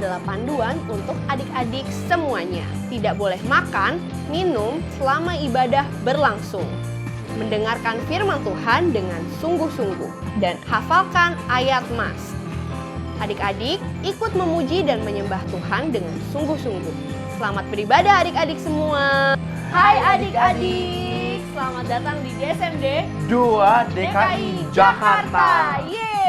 adalah panduan untuk adik-adik semuanya. Tidak boleh makan, minum selama ibadah berlangsung. Mendengarkan firman Tuhan dengan sungguh-sungguh dan hafalkan ayat Mas. Adik-adik ikut memuji dan menyembah Tuhan dengan sungguh-sungguh. Selamat beribadah adik-adik semua. Hai adik-adik, selamat datang di DSMD 2 DKI Jakarta.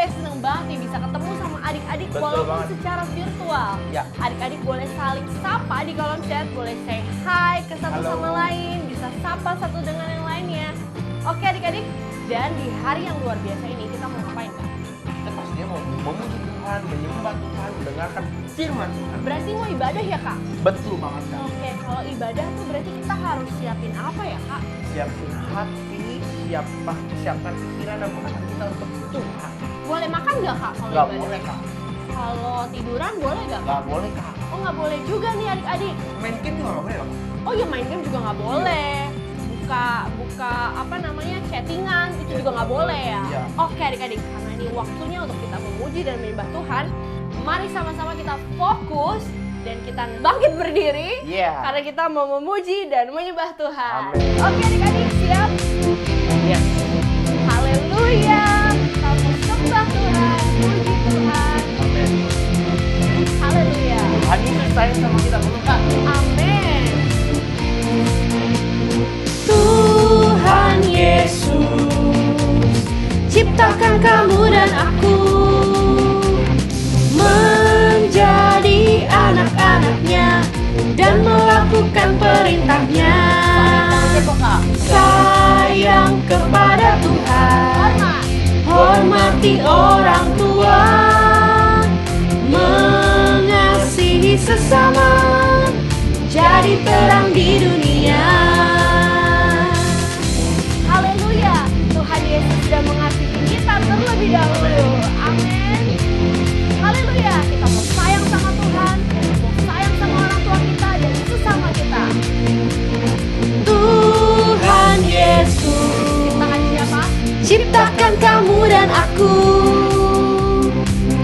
Seneng banget nih bisa ketemu sama adik-adik Betul walaupun banget. secara virtual. Ya. Adik-adik boleh saling sapa di kolom chat, boleh say hi ke satu Halo. sama lain, bisa sapa satu dengan yang lainnya. Oke adik-adik, dan di hari yang luar biasa ini kita mau ngapain Kak? Kita pastinya mau memuji Tuhan, menyembah Tuhan, mendengarkan firman Tuhan. Berarti mau ibadah ya Kak? Betul banget Kak. Oke, kalau ibadah tuh berarti kita harus siapin apa ya Kak? Siapin hati, siapkan pikiran dan hati kita untuk Tuhan. Boleh makan nggak Kak kalau Gak ibadah? boleh Kak. Kalau tiduran boleh nggak? Gak boleh Kak. Oh nggak boleh juga nih adik-adik. Main game juga gak boleh Kak. Oh ya main game juga nggak boleh. Buka apa namanya chattingan itu juga nggak boleh ya. Iya. Oke adik-adik, karena ini waktunya untuk kita memuji dan menyembah Tuhan. Mari sama-sama kita fokus dan kita bangkit berdiri. Iya. Karena kita mau memuji dan menyembah Tuhan. Amin. Oke adik-adik siap? Yes. Haleluya. Kita mau sembah Tuhan, puji Tuhan. Amin. Haleluya. Tuhan Yesus sayang sama kita betul Kak. Amin. Tuhan Yesus, ciptakan kamu dan aku menjadi anak-anaknya dan melakukan perintahnya. Sayang kepada Tuhan, hormati orang tua, mengasihi sesama, jadi terang di dunia. Haleluya. Tuhan Yesus sudah mengasihi kita terlebih dahulu. Amin. Haleluya. Kita mau sayang sama Tuhan, mau sayang sama orang tua kita dan sesama kita. Tuhan Yesus, Tangan siapa? ciptakan kamu dan aku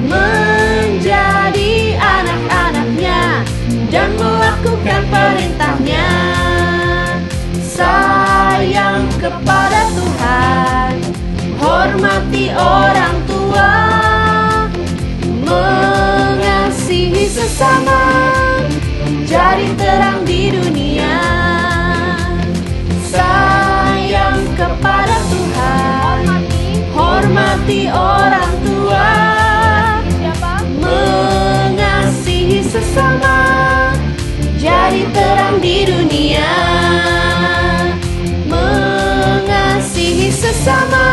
menjadi anak-anaknya dan melakukan perintahnya. Sayang kepada Tuhan, hormati orang tua, mengasihi sesama, jadi terang di dunia. Sayang kepada Tuhan, hormati orang tua, Siapa? mengasihi sesama, jadi terang di dunia. Mengasihi sesama,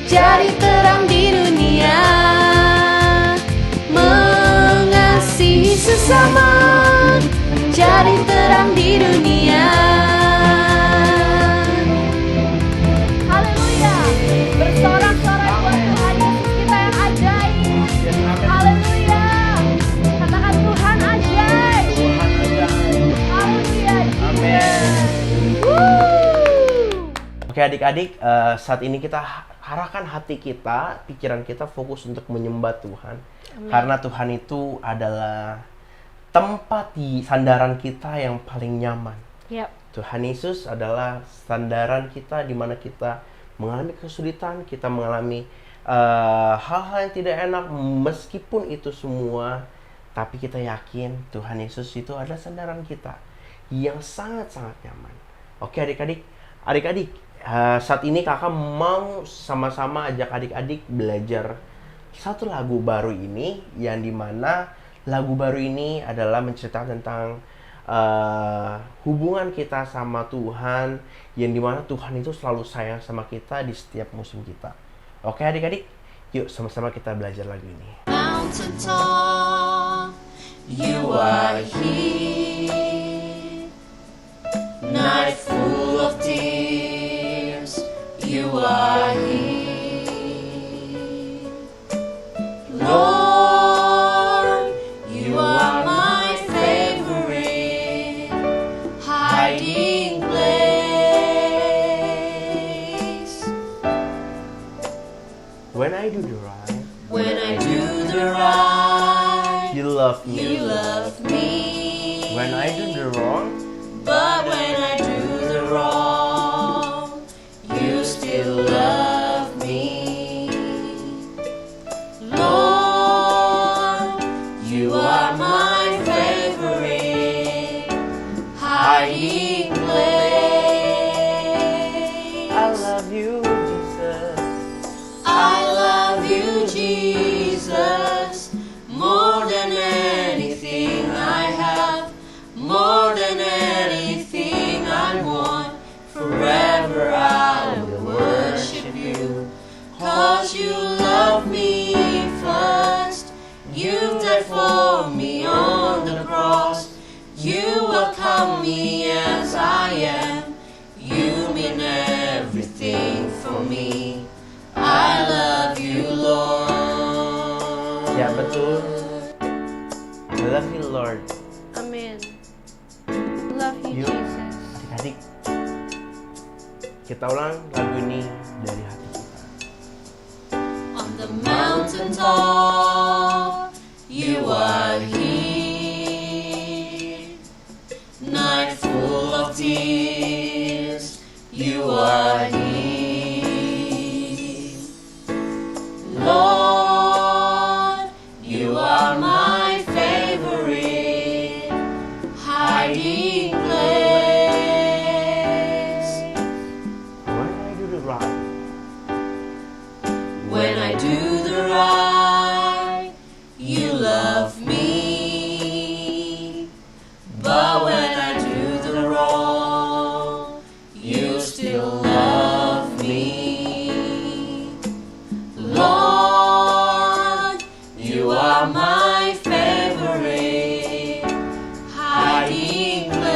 jadi terang di dunia. Mengasihi sesama, jadi terang di dunia. Haleluya. Bersorak-sorai buat Tuhan Yesus kita yang ajaib. Yes, amin. Haleluya. Katakan Tuhan ajaib. Tuhan aja. Haleluya. Amin. Woo. Oke adik-adik, saat ini kita arahkan hati kita, pikiran kita fokus untuk menyembah Tuhan. Karena Tuhan itu adalah tempat di sandaran kita yang paling nyaman. Yap. Tuhan Yesus adalah sandaran kita di mana kita mengalami kesulitan, kita mengalami hal-hal yang tidak enak, meskipun itu semua, tapi kita yakin Tuhan Yesus itu adalah sandaran kita yang sangat-sangat nyaman. Oke adik-adik, saat ini kakak mau sama-sama ajak adik-adik belajar satu lagu baru ini, yang dimana lagu baru ini adalah menceritakan tentang hubungan kita sama Tuhan, yang dimana Tuhan itu selalu sayang sama kita di setiap musim kita. Oke adik-adik, yuk sama-sama kita belajar lagu ini. Mountain top, you are here. Night full of tears, you are here. Lord, you are my favorite hiding place. When I do the right, When I do the right, You love me. You love me. When I do the wrong, But when I do the wrong, you still love me. Lord, you are my favorite hiding place. I love you, Jesus. I love you, Jesus, more than anything I have, more than anything I want. Forever I will worship you, 'cause you love me first. You died for me on the cross. You welcome me as I am. You mean everything for me. I love you, Lord. Ya betul. I love you, Lord. Amin. Love you, Yuk. Jesus. Adik-adik, kita ulang lagu ini dari hati kita. On the mountain top, you are here. Night full of tears, you are here. Lord, you are my favorite hiding place. When I do the right, When I do the right, you love me. But when I do the wrong, you still love me. Lord, you are my favorite hiding place.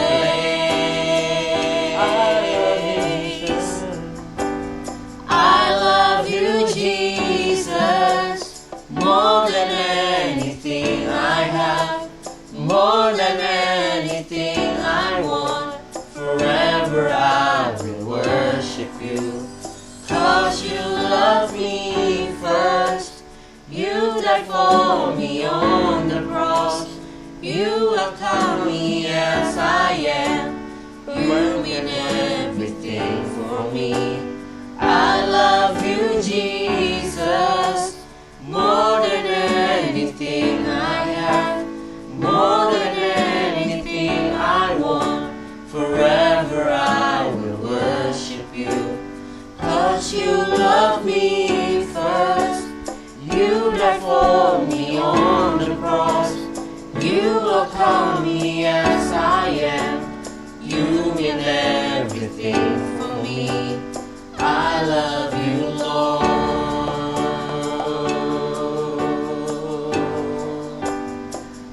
I love you, Jesus, more than anything I have, more than anything I want. Forever I will worship you, 'cause you love me first. You died for me on the cross. You welcome me as I am. You mean everything for me. I love you, Jesus, more than anything I have, more than anything I want. Forever I will worship you, 'cause you love me first. You died for me on the cross. You welcome me as I am. You mean everything for me. I love you, Lord.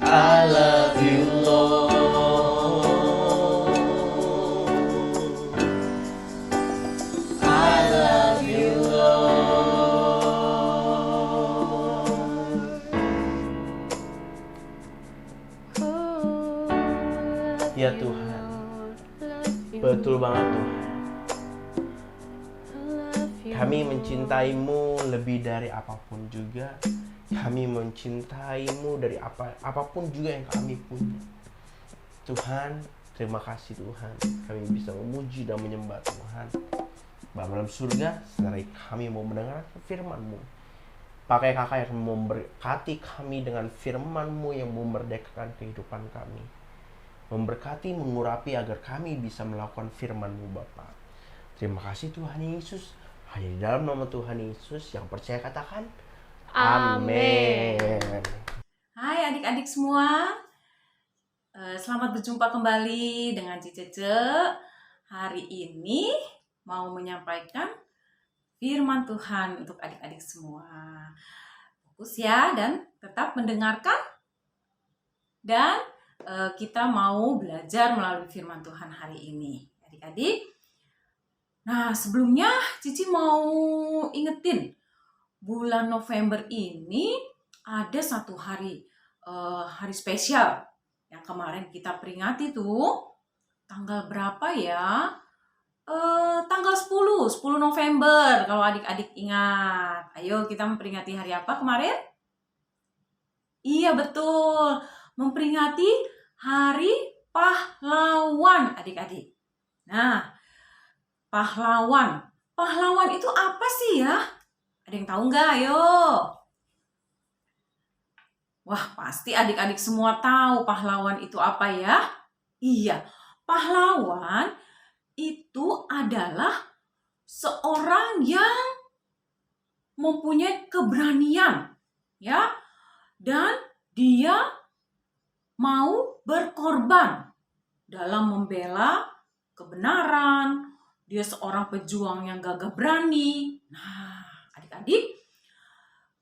I love you, Lord. I love you, Lord. Oh, love Ya you, Tuhan. Lord. Love you, Betul banget Tuhan. love you, Kami Lord. mencintaimu lebih dari apapun juga. Kami mencintaimu dari apapun juga yang kami punya. Tuhan, terima kasih Tuhan. Kami bisa memuji dan menyembah Tuhan. Bapa dalam surga, sebenarnya kami mau mendengarkan firman-Mu. Pakai kakak yang memberkati kami dengan firman-Mu yang memerdekakan kehidupan kami. Memberkati, mengurapi agar kami bisa melakukan firman-Mu Bapa. Terima kasih Tuhan Yesus. Hanya di dalam nama Tuhan Yesus yang percaya katakan Amin. Amin. Hai adik-adik semua, selamat berjumpa kembali dengan Cicece. Hari ini mau menyampaikan firman Tuhan untuk adik-adik semua. Fokus ya dan tetap mendengarkan. Dan kita mau belajar melalui firman Tuhan hari ini, adik-adik. Nah, sebelumnya Cici mau ingetin, bulan November ini ada satu hari spesial yang kemarin kita peringati tuh. Tanggal berapa ya? Tanggal 10 November kalau adik-adik ingat. Ayo kita memperingati hari apa kemarin? Iya betul, memperingati Hari Pahlawan adik-adik. Nah, pahlawan. Pahlawan itu apa sih ya? Ada yang tahu nggak? Ayo. Wah, pasti adik-adik semua tahu pahlawan itu apa ya? Iya, pahlawan itu adalah seorang yang mempunyai keberanian, ya, dan dia mau berkorban dalam membela kebenaran. Dia seorang pejuang yang gagah berani. Nah, adik-adik,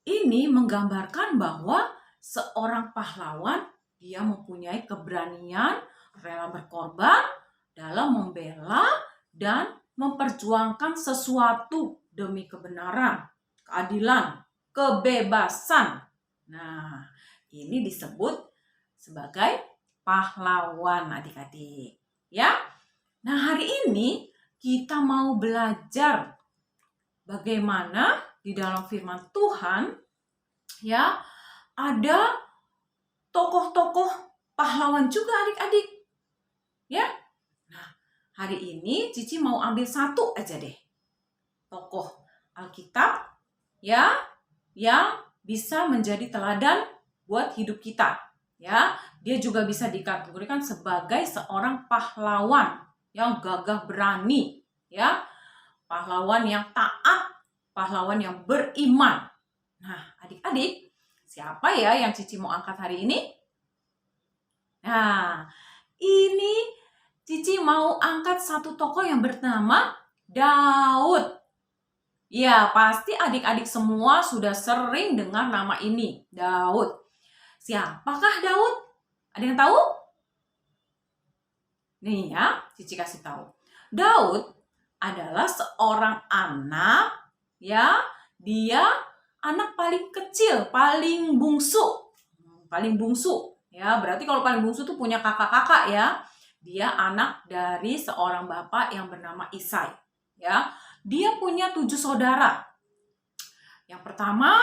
ini menggambarkan bahwa seorang pahlawan dia mempunyai keberanian, rela berkorban dalam membela dan memperjuangkan sesuatu demi kebenaran, keadilan, kebebasan. Nah, ini disebut sebagai pahlawan adik-adik. Ya. Nah, hari ini kita mau belajar bagaimana di dalam firman Tuhan ya ada tokoh-tokoh pahlawan juga adik-adik. Ya. Nah, hari ini Cici mau ambil satu aja deh. Tokoh Alkitab ya yang bisa menjadi teladan buat hidup kita. Ya, dia juga bisa dikategorikan sebagai seorang pahlawan yang gagah berani, ya. Pahlawan yang taat, pahlawan yang beriman. Nah, adik-adik, siapa ya yang Cici mau angkat hari ini? Nah, ini Cici mau angkat satu tokoh yang bernama Daud. Ya, pasti adik-adik semua sudah sering dengar nama ini, Daud. Siapakah Daud? Ada yang tahu? Nih ya, Cici kasih tahu. Daud adalah seorang anak, ya, dia anak paling kecil, paling bungsu. Paling bungsu, ya, berarti kalau paling bungsu tuh punya kakak-kakak ya. Dia anak dari seorang bapak yang bernama Isai, ya. Dia punya 7 saudara. Yang pertama,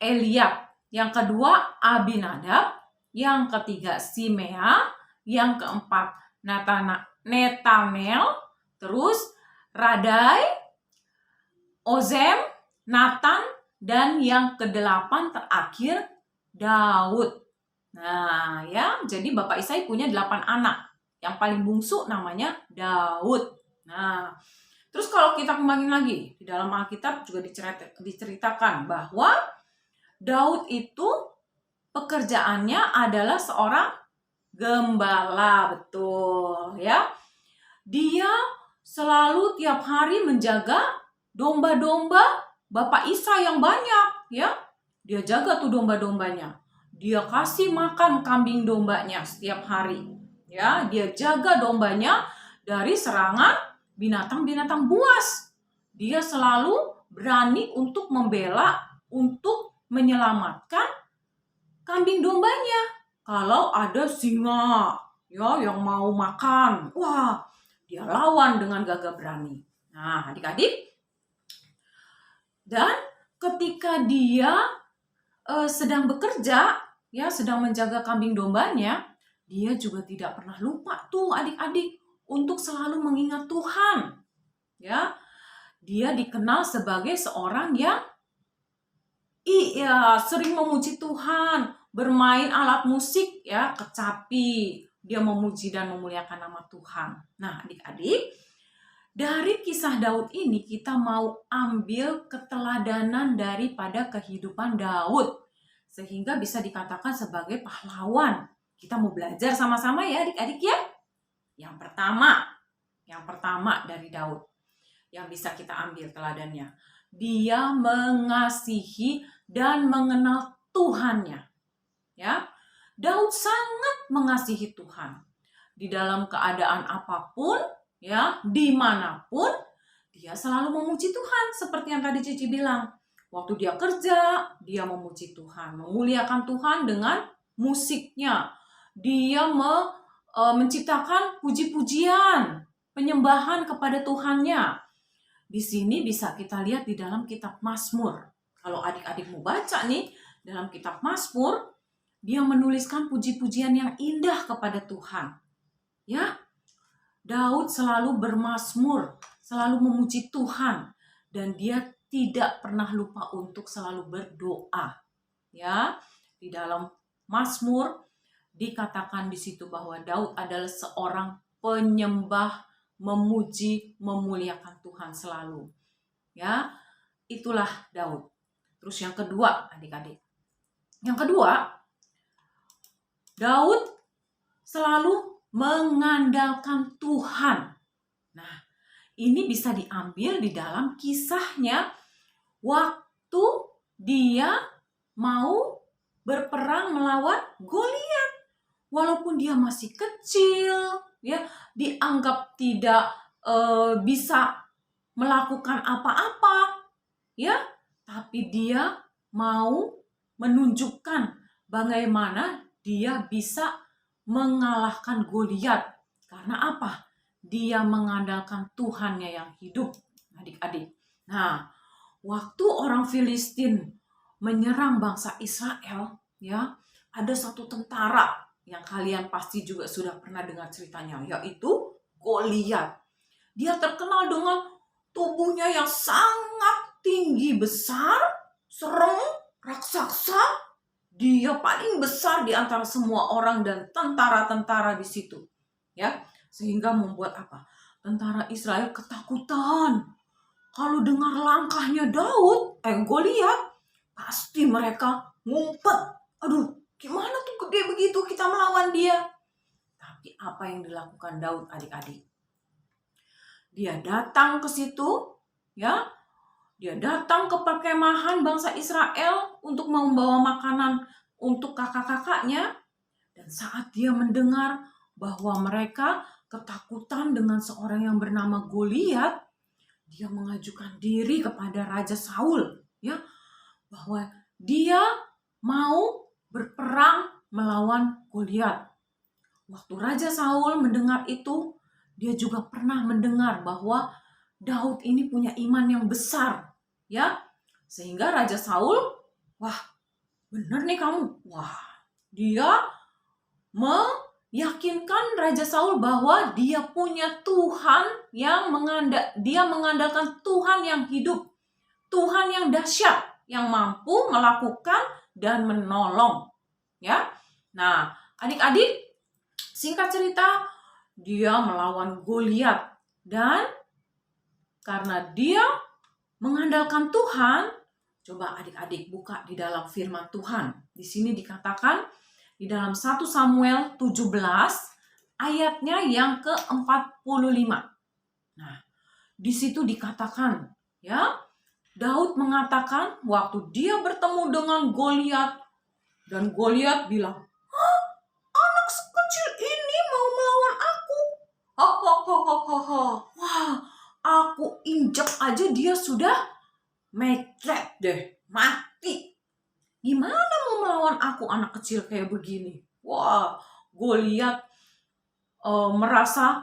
Eliab. Yang kedua, Abinadab. Yang ketiga, Simea. Yang keempat, Netanel. Terus, Radai, Ozem, Nathan. Dan yang kedelapan terakhir, Daud. Nah, ya, jadi Bapak Isai punya 8 anak. Yang paling bungsu namanya Daud. Nah, terus kalau kita kembangin lagi, di dalam Alkitab juga diceritakan bahwa Daud itu pekerjaannya adalah seorang gembala, betul ya. Dia selalu tiap hari menjaga domba-domba Bapak Isai yang banyak, ya. Dia jaga tuh domba-dombanya. Dia kasih makan kambing dombanya setiap hari, ya. Dia jaga dombanya dari serangan binatang-binatang buas. Dia selalu berani untuk membela, untuk menyelamatkan kambing dombanya. Kalau ada singa ya yang mau makan, wah, dia lawan dengan gagah berani. Nah, adik-adik, dan ketika dia sedang bekerja, ya, sedang menjaga kambing dombanya, dia juga tidak pernah lupa tuh adik-adik untuk selalu mengingat Tuhan. Ya, dia dikenal sebagai seorang yang sering memuji Tuhan, bermain alat musik, ya, kecapi. Dia memuji dan memuliakan nama Tuhan. Nah, adik-adik, dari kisah Daud ini kita mau ambil keteladanan daripada kehidupan Daud, sehingga bisa dikatakan sebagai pahlawan. Kita mau belajar sama-sama ya adik-adik ya. Yang pertama dari Daud yang bisa kita ambil teladannya. Dia mengasihi dan mengenal Tuhannya. Ya. Daud sangat mengasihi Tuhan. Di dalam keadaan apapun, ya, dimanapun, dia selalu memuji Tuhan. Seperti yang tadi Cici bilang. Waktu dia kerja, dia memuji Tuhan. Memuliakan Tuhan dengan musiknya. Dia menciptakan puji-pujian, penyembahan kepada Tuhannya. Di sini bisa kita lihat di dalam kitab Mazmur. Kalau adik-adik mau baca nih, dalam kitab Mazmur, dia menuliskan puji-pujian yang indah kepada Tuhan. Ya, Daud selalu bermazmur, selalu memuji Tuhan, dan dia tidak pernah lupa untuk selalu berdoa. Ya, di dalam Mazmur dikatakan di situ bahwa Daud adalah seorang penyembah, memuji, memuliakan Tuhan selalu. Ya, itulah Daud. Terus yang kedua, adik-adik. Yang kedua, Daud selalu mengandalkan Tuhan. Nah, ini bisa diambil di dalam kisahnya waktu dia mau berperang melawan Goliat. Walaupun dia masih kecil, ya, dianggap tidak bisa melakukan apa-apa, ya, tapi dia mau menunjukkan bagaimana dia bisa mengalahkan Goliat. Karena apa? Dia mengandalkan Tuhannya yang hidup, adik-adik. Nah, waktu orang Filistin menyerang bangsa Israel, ya, ada satu tentara yang kalian pasti juga sudah pernah dengar ceritanya, yaitu Goliat. Dia terkenal dengan tubuhnya yang sangat tinggi, besar, serem, raksasa. Dia paling besar di antara semua orang dan tentara-tentara di situ. Ya, sehingga membuat apa? Tentara Israel ketakutan. Kalau dengar langkahnya Goliat, pasti mereka ngumpet. Aduh, gimana tuh gede begitu kita melawan dia? Tapi apa yang dilakukan Daud, adik-adik? Dia datang ke situ, ya. Dia datang ke perkemahan bangsa Israel untuk membawa makanan untuk kakak-kakaknya. Dan saat dia mendengar bahwa mereka ketakutan dengan seorang yang bernama Goliat, dia mengajukan diri kepada Raja Saul, ya, bahwa dia mau berperang melawan Goliat. Waktu Raja Saul mendengar itu, dia juga pernah mendengar bahwa Daud ini punya iman yang besar, ya. Sehingga Raja Saul, wah, benar nih kamu. Wah, dia meyakinkan Raja Saul bahwa dia punya Tuhan yang dia mengandalkan Tuhan yang hidup, Tuhan yang dahsyat, yang mampu melakukan dan menolong, ya. Nah, adik-adik, singkat cerita, dia melawan Goliat, dan karena dia mengandalkan Tuhan, coba adik-adik buka di dalam firman Tuhan. Di sini dikatakan di dalam 1 Samuel 17 ayatnya yang ke-45. Nah, di situ dikatakan, ya, Daud mengatakan waktu dia bertemu dengan Goliat, dan Goliat bilang, "Hah, anak sekecil ini mau melawan aku? Hahaha. Wah, aku injak aja dia sudah mecret deh, mati. Gimana mau melawan aku anak kecil kayak begini?" Wah, Goliat merasa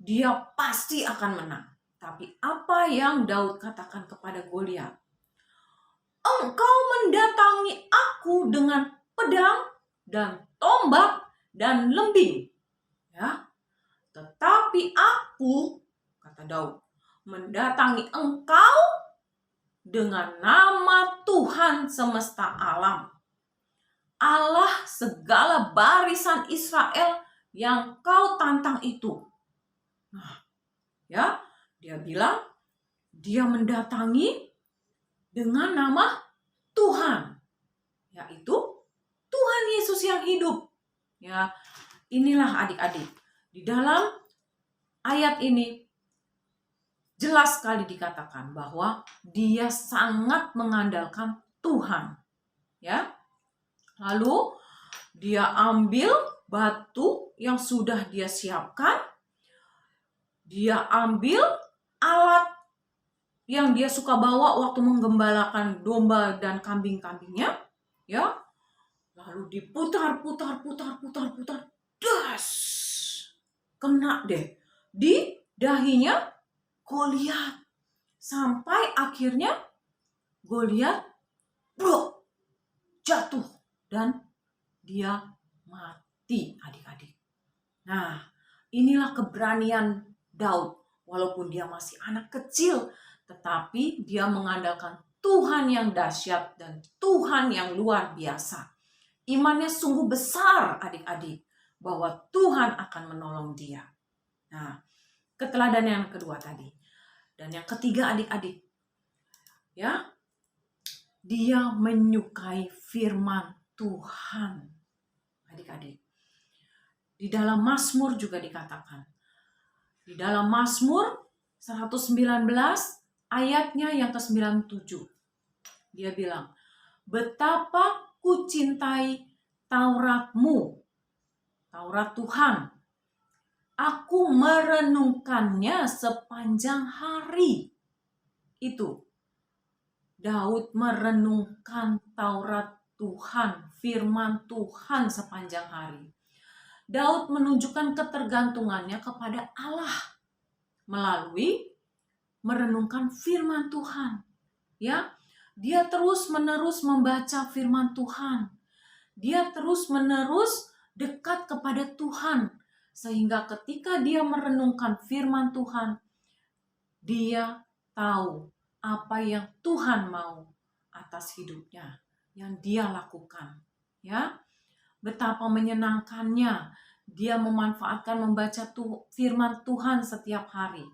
dia pasti akan menang. Tapi apa yang Daud katakan kepada Goliat? "Engkau mendatangi aku dengan pedang dan tombak dan lembing, ya. Tetapi aku," kata Daud, "mendatangi engkau dengan nama Tuhan semesta alam, Allah segala barisan Israel yang kau tantang itu." Nah, ya, dia bilang dia mendatangi dengan nama Tuhan, yaitu Tuhan Yesus yang hidup. Ya, inilah adik-adik, di dalam ayat ini jelas sekali dikatakan bahwa dia sangat mengandalkan Tuhan, ya. Lalu dia ambil batu yang sudah dia siapkan, dia ambil alat yang dia suka bawa waktu menggembalakan domba dan kambing-kambingnya, ya. Lalu diputar, das, kena deh di dahinya Goliat, sampai akhirnya Goliat jatuh dan dia mati, adik-adik. Nah, inilah keberanian Daud. Walaupun dia masih anak kecil, tetapi dia mengandalkan Tuhan yang dahsyat dan Tuhan yang luar biasa. Imannya sungguh besar, adik-adik, bahwa Tuhan akan menolong dia. Nah, keteladanan yang kedua tadi. Dan yang ketiga, adik-adik, ya, dia menyukai firman Tuhan. Adik-adik, di dalam Mazmur juga dikatakan. Di dalam Mazmur 119 ayatnya yang ke-97. Dia bilang, betapa ku cintai Tauratmu, Taurat Tuhan. Aku merenungkannya sepanjang hari. Itu. Daud merenungkan Taurat Tuhan, firman Tuhan sepanjang hari. Daud menunjukkan ketergantungannya kepada Allah melalui merenungkan firman Tuhan. Ya, dia terus-menerus membaca firman Tuhan. Dia terus-menerus dekat kepada Tuhan sehingga ketika dia merenungkan firman Tuhan, dia tahu apa yang Tuhan mau atas hidupnya, yang dia lakukan. Ya, betapa menyenangkannya dia memanfaatkan membaca firman Tuhan setiap hari.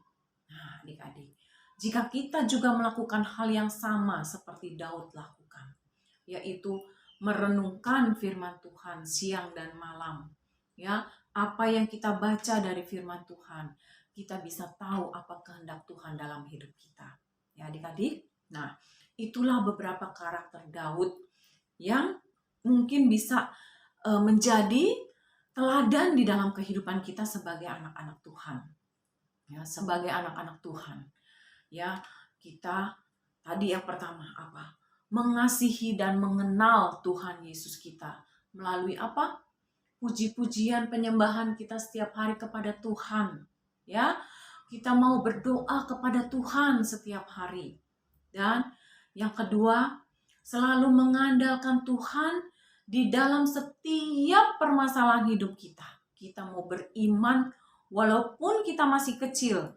Nah, adik-adik, jika kita juga melakukan hal yang sama seperti Daud lakukan, yaitu merenungkan firman Tuhan siang dan malam, ya, apa yang kita baca dari firman Tuhan, kita bisa tahu apa kehendak Tuhan dalam hidup kita. Ya, adik-adik. Nah, itulah beberapa karakter Daud yang mungkin bisa menjadi teladan di dalam kehidupan kita sebagai anak-anak Tuhan. Ya, sebagai anak-anak Tuhan. Ya, kita tadi yang pertama apa? Mengasihi dan mengenal Tuhan Yesus kita melalui apa? Puji-pujian penyembahan kita setiap hari kepada Tuhan. Ya, kita mau berdoa kepada Tuhan setiap hari. Dan yang kedua, selalu mengandalkan Tuhan di dalam setiap permasalahan hidup kita. Kita mau beriman walaupun kita masih kecil.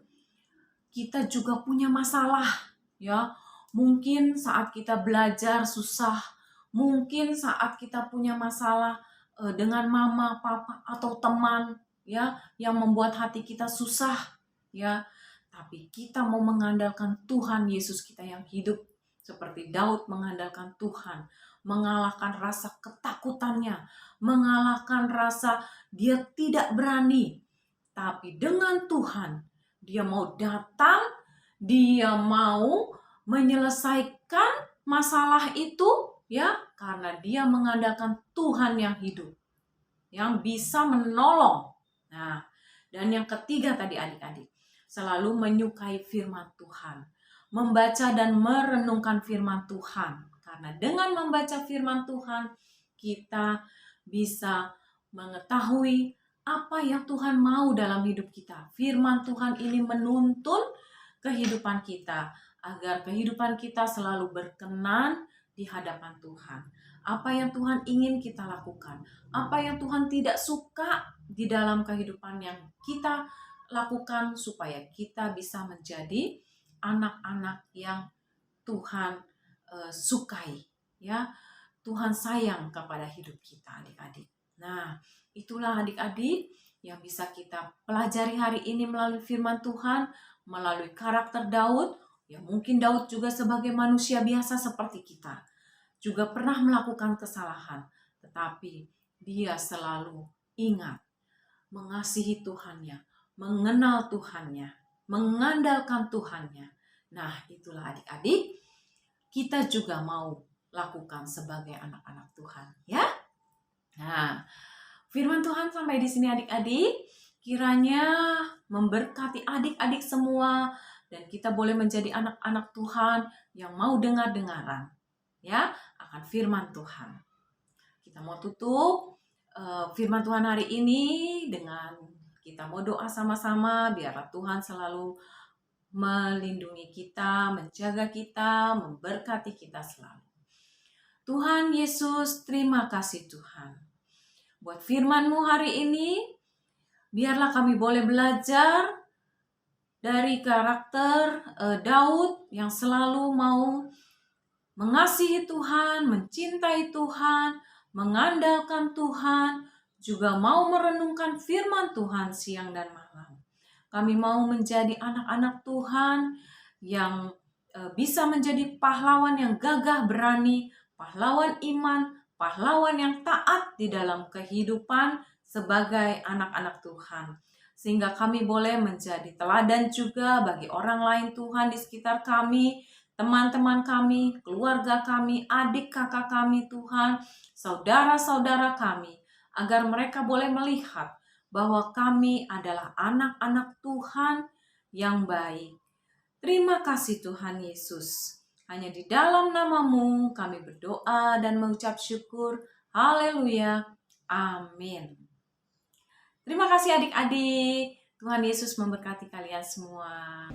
Kita juga punya masalah, ya. Mungkin saat kita belajar susah, mungkin saat kita punya masalah dengan mama, papa atau teman, ya, yang membuat hati kita susah, ya. Tapi kita mau mengandalkan Tuhan Yesus kita yang hidup seperti Daud mengandalkan Tuhan, mengalahkan rasa ketakutannya, mengalahkan rasa dia tidak berani. Tapi dengan Tuhan, dia mau datang, dia mau menyelesaikan masalah itu, ya, karena dia mengandalkan Tuhan yang hidup, yang bisa menolong. Nah, dan yang ketiga tadi adik-adik, selalu menyukai firman Tuhan, membaca dan merenungkan firman Tuhan. Karena dengan membaca firman Tuhan, kita bisa mengetahui apa yang Tuhan mau dalam hidup kita. Firman Tuhan ini menuntun kehidupan kita, agar kehidupan kita selalu berkenan di hadapan Tuhan. Apa yang Tuhan ingin kita lakukan, apa yang Tuhan tidak suka di dalam kehidupan yang kita lakukan, supaya kita bisa menjadi anak-anak yang Tuhan sukai, ya. Tuhan sayang kepada hidup kita, adik-adik. Nah, itulah adik-adik yang bisa kita pelajari hari ini melalui firman Tuhan, melalui karakter Daud. Ya, mungkin Daud juga sebagai manusia biasa seperti kita, juga pernah melakukan kesalahan, tetapi dia selalu ingat mengasihi Tuhannya, mengenal Tuhannya, mengandalkan Tuhannya. Nah, itulah adik-adik, kita juga mau lakukan sebagai anak-anak Tuhan, ya. Nah, firman Tuhan sampai di sini adik-adik, kiranya memberkati adik-adik semua, dan kita boleh menjadi anak-anak Tuhan yang mau dengar-dengaran, ya, akan firman Tuhan. Kita mau tutup firman Tuhan hari ini dengan kita mau doa sama-sama, biar Tuhan selalu melindungi kita, menjaga kita, memberkati kita selalu. Tuhan Yesus, terima kasih Tuhan. Buat firman-Mu hari ini, biarlah kami boleh belajar dari karakter Daud yang selalu mau mengasihi Tuhan, mencintai Tuhan, mengandalkan Tuhan, juga mau merenungkan firman Tuhan siang dan malam. Kami mau menjadi anak-anak Tuhan yang bisa menjadi pahlawan yang gagah berani, pahlawan iman, pahlawan yang taat di dalam kehidupan sebagai anak-anak Tuhan. Sehingga kami boleh menjadi teladan juga bagi orang lain Tuhan di sekitar kami, teman-teman kami, keluarga kami, adik kakak kami Tuhan, saudara-saudara kami, agar mereka boleh melihat bahwa kami adalah anak-anak Tuhan yang baik. Terima kasih Tuhan Yesus. Hanya di dalam nama-Mu kami berdoa dan mengucap syukur. Haleluya. Amin. Terima kasih adik-adik. Tuhan Yesus memberkati kalian semua.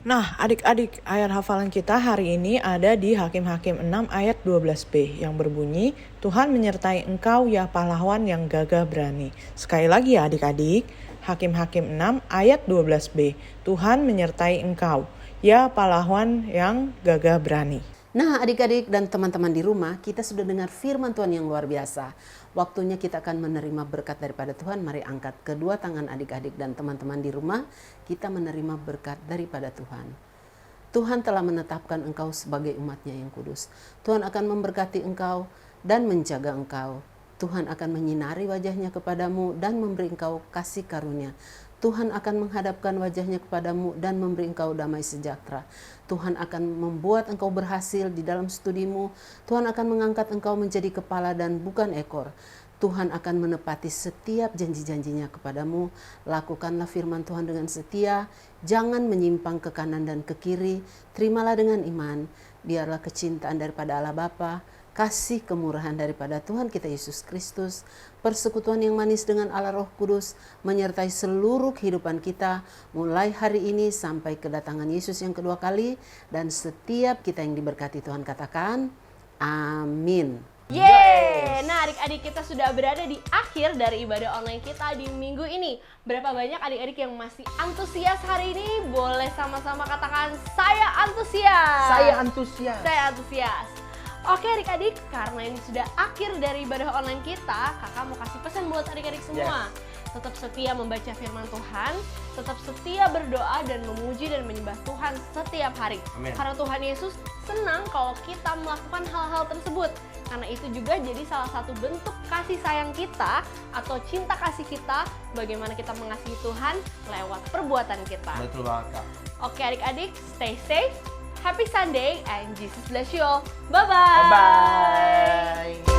Nah, adik-adik, ayat hafalan kita hari ini ada di Hakim-Hakim 6 ayat 12b yang berbunyi, Tuhan menyertai engkau ya pahlawan yang gagah berani. Sekali lagi ya adik-adik, Hakim-Hakim 6 ayat 12b, Tuhan menyertai engkau ya pahlawan yang gagah berani. Nah, adik-adik dan teman-teman di rumah, kita sudah dengar firman Tuhan yang luar biasa. Waktunya kita akan menerima berkat daripada Tuhan. Mari angkat kedua tangan adik-adik dan teman-teman di rumah. Kita menerima berkat daripada Tuhan. Tuhan telah menetapkan engkau sebagai umatnya yang kudus. Tuhan akan memberkati engkau dan menjaga engkau. Tuhan akan menyinari wajahnya kepadamu dan memberi engkau kasih karunia. Tuhan akan menghadapkan wajahnya kepadamu dan memberi engkau damai sejahtera. Tuhan akan membuat engkau berhasil di dalam studimu. Tuhan akan mengangkat engkau menjadi kepala dan bukan ekor. Tuhan akan menepati setiap janji-janjinya kepadamu. Lakukanlah firman Tuhan dengan setia. Jangan menyimpang ke kanan dan ke kiri. Terimalah dengan iman. Biarlah kecintaan daripada Allah Bapa, kasih kemurahan daripada Tuhan kita Yesus Kristus, persekutuan yang manis dengan Allah Roh Kudus, menyertai seluruh kehidupan kita, mulai hari ini sampai kedatangan Yesus yang kedua kali, dan setiap kita yang diberkati Tuhan katakan, amin. Yeay! Nah adik-adik, kita sudah berada di akhir dari ibadah online kita di minggu ini. Berapa banyak adik-adik yang masih antusias hari ini? Boleh sama-sama katakan, saya antusias. Saya antusias. Saya antusias. Oke adik-adik, karena ini sudah akhir dari ibadah online kita, kakak mau kasih pesan buat adik-adik semua. Tetap setia membaca firman Tuhan, tetap setia berdoa dan memuji dan menyembah Tuhan setiap hari. Amin. Karena Tuhan Yesus senang kalau kita melakukan hal-hal tersebut. Karena itu juga jadi salah satu bentuk kasih sayang kita atau cinta kasih kita, bagaimana kita mengasihi Tuhan lewat perbuatan kita. Betul banget, Kak. Oke adik-adik, stay safe. Happy Sunday and Jesus bless you all. Bye-bye. Bye-bye.